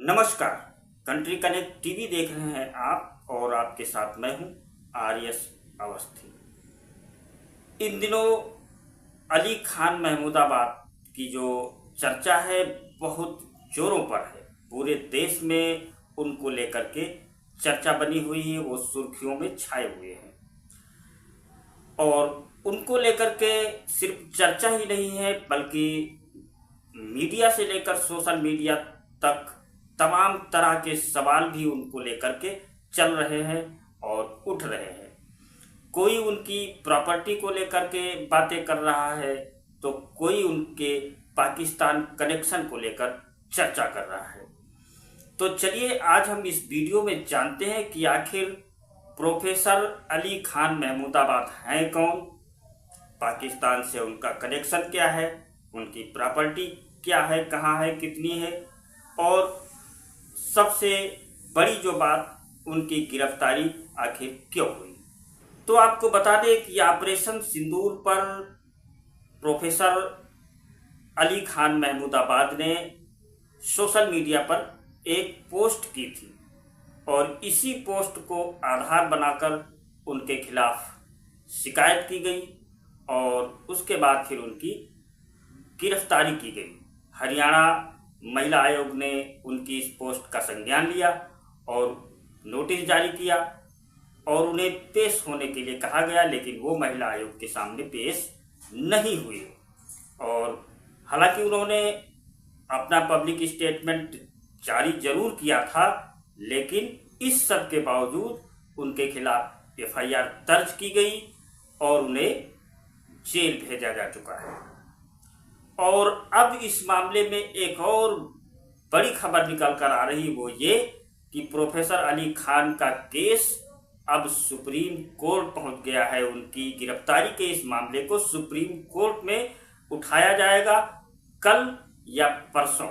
नमस्कार। Country connect TV देख रहे हैं आप और आपके साथ मैं हूं आर्यस अवस्थी। इन दिनों अली खान महमूदाबाद की जो चर्चा है बहुत जोरों पर है। पूरे देश में उनको लेकर के चर्चा बनी हुई है, वो सुर्खियों में छाए हुए हैं और उनको लेकर के सिर्फ चर्चा ही नहीं है बल्कि मीडिया से लेकर सोशल मीडिया तक तमाम तरह के सवाल भी उनको लेकर के चल रहे हैं और उठ रहे हैं। कोई उनकी प्रॉपर्टी को लेकर के बातें कर रहा है तो कोई उनके पाकिस्तान कनेक्शन को लेकर चर्चा कर रहा है। तो चलिए आज हम इस वीडियो में जानते हैं कि आखिर प्रोफेसर अली खान महमूदाबाद हैं कौन, पाकिस्तान से उनका कनेक्शन क्या है, उनकी प्रॉपर्टी क्या है, कहाँ है, कितनी है और सबसे बड़ी जो बात उनकी गिरफ्तारी आखिर क्यों हुई। तो आपको बता दें कि ऑपरेशन सिंदूर पर प्रोफेसर अली खान महमूदाबाद ने सोशल मीडिया पर एक पोस्ट की थी और इसी पोस्ट को आधार बनाकर उनके खिलाफ शिकायत की गई और उसके बाद फिर उनकी गिरफ्तारी की गई। हरियाणा महिला आयोग ने उनकी इस पोस्ट का संज्ञान लिया और नोटिस जारी किया और उन्हें पेश होने के लिए कहा गया, लेकिन वो महिला आयोग के सामने पेश नहीं हुई। और हालांकि उन्होंने अपना पब्लिक स्टेटमेंट जारी जरूर किया था, लेकिन इस सब के बावजूद उनके खिलाफ एफआईआर दर्ज की गई और उन्हें जेल भेजा जा चुका है। और अब इस मामले में एक और बड़ी खबर निकल कर आ रही, वो ये कि प्रोफेसर अली खान का केस अब सुप्रीम कोर्ट पहुंच गया है। उनकी गिरफ्तारी के इस मामले को सुप्रीम कोर्ट में उठाया जाएगा। कल या परसों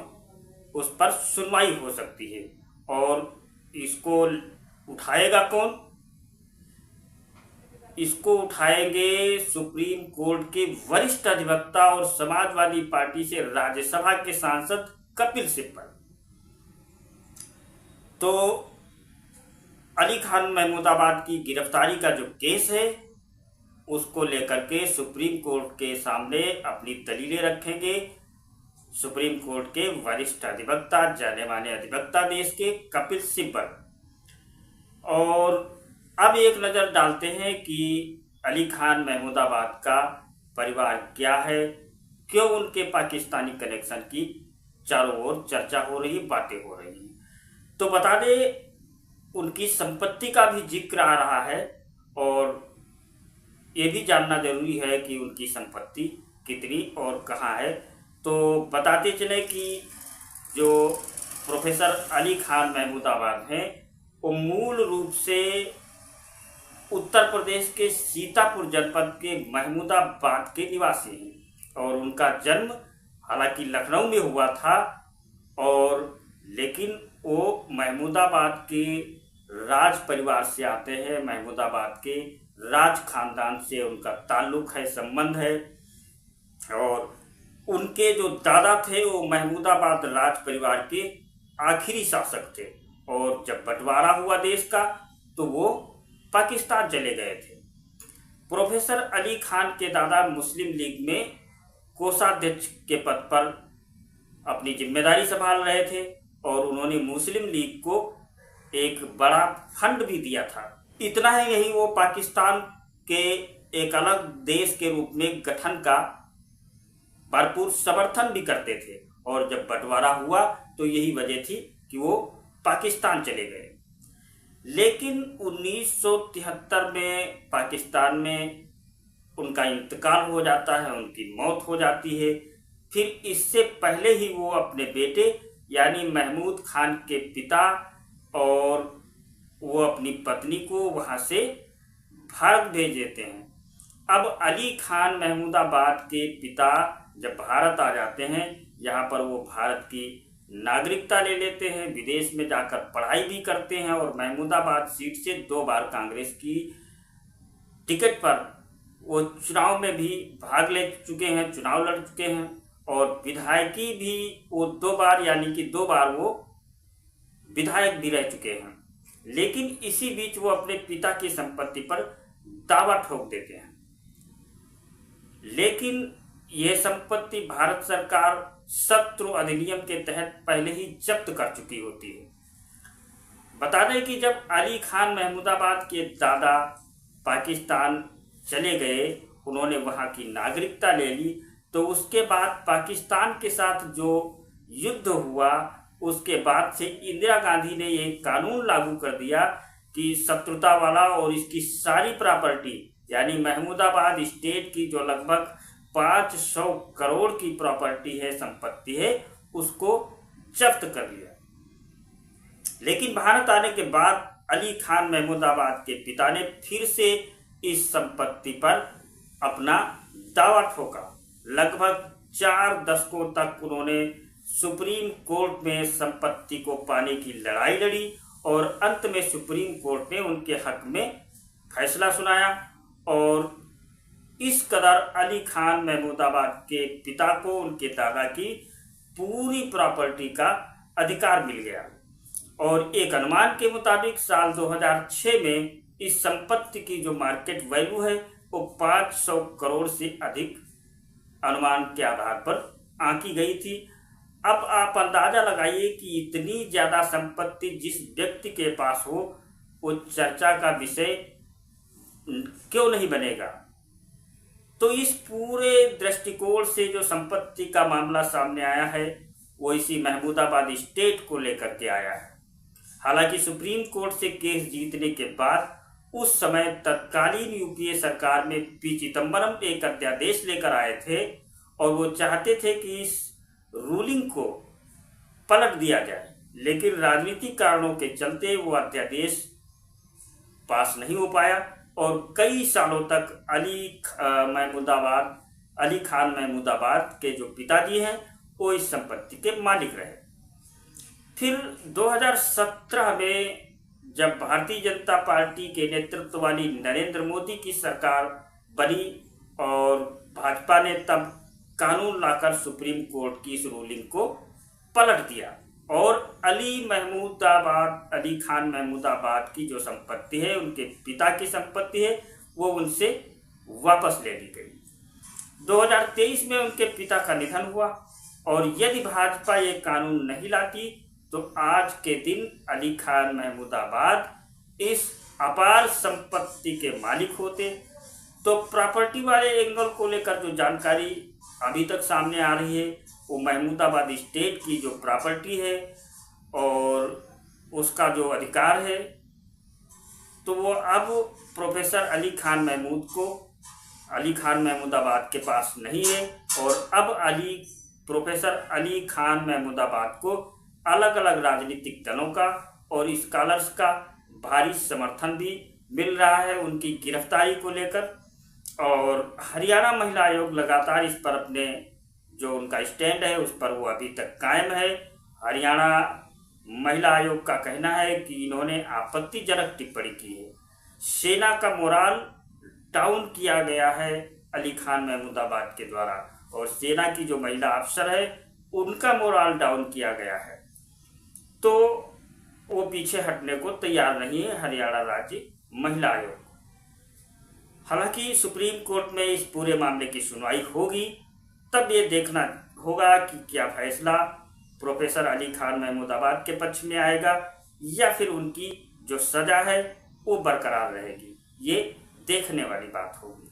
उस पर सुनवाई हो सकती है और इसको उठाएगा कौन? इसको उठाएंगे सुप्रीम कोर्ट के वरिष्ठ अधिवक्ता और समाजवादी पार्टी से राज्यसभा के सांसद कपिल सिब्बल। तो अली खान महमूदाबाद की गिरफ्तारी का जो केस है उसको लेकर के सुप्रीम कोर्ट के सामने अपनी दलीलें रखेंगे सुप्रीम कोर्ट के वरिष्ठ अधिवक्ता, जाने माने अधिवक्ता देश के कपिल सिब्बल। और अब एक नज़र डालते हैं कि अली खान महमूदाबाद का परिवार क्या है, क्यों उनके पाकिस्तानी कनेक्शन की चारों ओर चर्चा हो रही, बातें हो रही हैं। तो बता दें उनकी संपत्ति का भी जिक्र आ रहा है और ये भी जानना जरूरी है कि उनकी संपत्ति कितनी और कहाँ है। तो बताते चले कि जो प्रोफेसर अली खान महमूदाबाद हैं वो मूल रूप से उत्तर प्रदेश के सीतापुर जनपद के महमूदाबाद के निवासी हैं और उनका जन्म हालांकि लखनऊ में हुआ था और लेकिन वो महमूदाबाद के राज परिवार से आते हैं। महमूदाबाद के राज खानदान से उनका ताल्लुक है, संबंध है और उनके जो दादा थे वो महमूदाबाद राज परिवार के आखिरी शासक थे और जब बंटवारा हुआ देश का तो वो पाकिस्तान चले गए थे। प्रोफेसर अली खान के दादा मुस्लिम लीग में कोषाध्यक्ष के पद पर अपनी जिम्मेदारी संभाल रहे थे और उन्होंने मुस्लिम लीग को एक बड़ा फंड भी दिया था। इतना ही नहीं, वो पाकिस्तान के एक अलग देश के रूप में गठन का भरपूर समर्थन भी करते थे और जब बंटवारा हुआ तो यही वजह थी कि वो पाकिस्तान चले गए। लेकिन 1973 में पाकिस्तान में उनका इंतकाल हो जाता है, उनकी मौत हो जाती है। फिर इससे पहले ही वो अपने बेटे यानी महमूद खान के पिता और वो अपनी पत्नी को वहाँ से भारत भेज देते हैं। अब अली खान महमूदाबाद के पिता जब भारत आ जाते हैं, यहाँ पर वो भारत की नागरिकता ले लेते हैं, विदेश में जाकर पढ़ाई भी करते हैं और महमूदाबाद सीट से 2 बार कांग्रेस की टिकट पर वो चुनाव में भी भाग ले चुके हैं, चुनाव लड़ चुके हैं और विधायकी भी वो 2 बार यानी कि 2 बार वो विधायक भी रह चुके हैं। लेकिन इसी बीच वो अपने पिता की संपत्ति पर दावा ठोक देते हैं। लेकिन यह संपत्ति भारत सरकार शत्रु अधिनियम के तहत पहले ही जब्त कर चुकी होती है। बता दें कि जब अली खान महमूदाबाद के दादा पाकिस्तान चले गए, उन्होंने वहां की नागरिकता ले ली, तो उसके बाद पाकिस्तान के साथ जो युद्ध हुआ, उसके बाद से इंदिरा गांधी ने एक कानून लागू कर दिया कि शत्रुता वाला और इसकी सारी प्रॉपर्टी, यानी महमूदाबाद स्टेट की जो लगभग 500 करोड़ की प्रॉपर्टी है, संपत्ति है, उसको जब्त कर लिया। लेकिन भारत आने के बाद अली खान महमूदाबाद के पिता ने फिर से इस संपत्ति पर अपना दावा ठोका। लगभग 4 दशकों तक उन्होंने सुप्रीम कोर्ट में संपत्ति को पाने की लड़ाई लड़ी और अंत में सुप्रीम कोर्ट ने उनके हक में फैसला सुनाया और इस कदर अली खान महमूदाबाद के पिता को उनके दादा की पूरी प्रॉपर्टी का अधिकार मिल गया। और एक अनुमान के मुताबिक साल 2006 में इस संपत्ति की जो मार्केट वैल्यू है वो 500 करोड़ से अधिक अनुमान के आधार पर आंकी गई थी। अब आप अंदाजा लगाइए कि इतनी ज्यादा संपत्ति जिस व्यक्ति के पास हो, वो चर्चा का विषय क्यों नहीं बनेगा। तो इस पूरे दृष्टिकोण से जो संपत्ति का मामला सामने आया है, वो इसी महमूदाबाद स्टेट को लेकर के आया है। हालांकि सुप्रीम कोर्ट से केस जीतने के बाद उस समय तत्कालीन यूपीए सरकार में पी चिदम्बरम एक अध्यादेश लेकर आए थे और वो चाहते थे कि इस रूलिंग को पलट दिया जाए, लेकिन राजनीतिक कारणों के चलते वो अध्यादेश पास नहीं हो पाया और कई सालों तक अली खान महमूदाबाद के जो पिताजी हैं वो इस संपत्ति के मालिक रहे। फिर 2017 में जब भारतीय जनता पार्टी के नेतृत्व वाली नरेंद्र मोदी की सरकार बनी और भाजपा ने तब कानून लाकर सुप्रीम कोर्ट की इस रूलिंग को पलट दिया और अली खान महमूदाबाद की जो संपत्ति है, उनके पिता की संपत्ति है, वो उनसे वापस ले ली गई। 2023 में उनके पिता का निधन हुआ और यदि भाजपा ये कानून नहीं लाती तो आज के दिन अली खान महमूदाबाद इस अपार संपत्ति के मालिक होते। तो प्रॉपर्टी वाले एंगल को लेकर जो जानकारी अभी तक सामने आ रही है, वो महमूदाबाद स्टेट की जो प्रॉपर्टी है और उसका जो अधिकार है, तो वो अब प्रोफेसर अली खान महमूदाबाद के पास नहीं है और अब प्रोफेसर अली खान महमूदाबाद को अलग अलग राजनीतिक दलों का और स्कॉलर्स का भारी समर्थन भी मिल रहा है उनकी गिरफ्तारी को लेकर। और हरियाणा महिला आयोग लगातार इस पर अपने जो उनका स्टैंड है उस पर वो अभी तक कायम है। हरियाणा महिला आयोग का कहना है कि इन्होंने आपत्तिजनक टिप्पणी की है, सेना का मोराल डाउन किया गया है अली खान महमूदाबाद के द्वारा और सेना की जो महिला अफसर है उनका मोराल डाउन किया गया है, तो वो पीछे हटने को तैयार नहीं है हरियाणा राज्य महिला आयोग। हालांकि सुप्रीम कोर्ट में इस पूरे मामले की सुनवाई होगी, तब ये देखना होगा कि क्या फैसला प्रोफेसर अली खान महमूदाबाद के पक्ष में आएगा या फिर उनकी जो सजा है वो बरकरार रहेगी। ये देखने वाली बात होगी।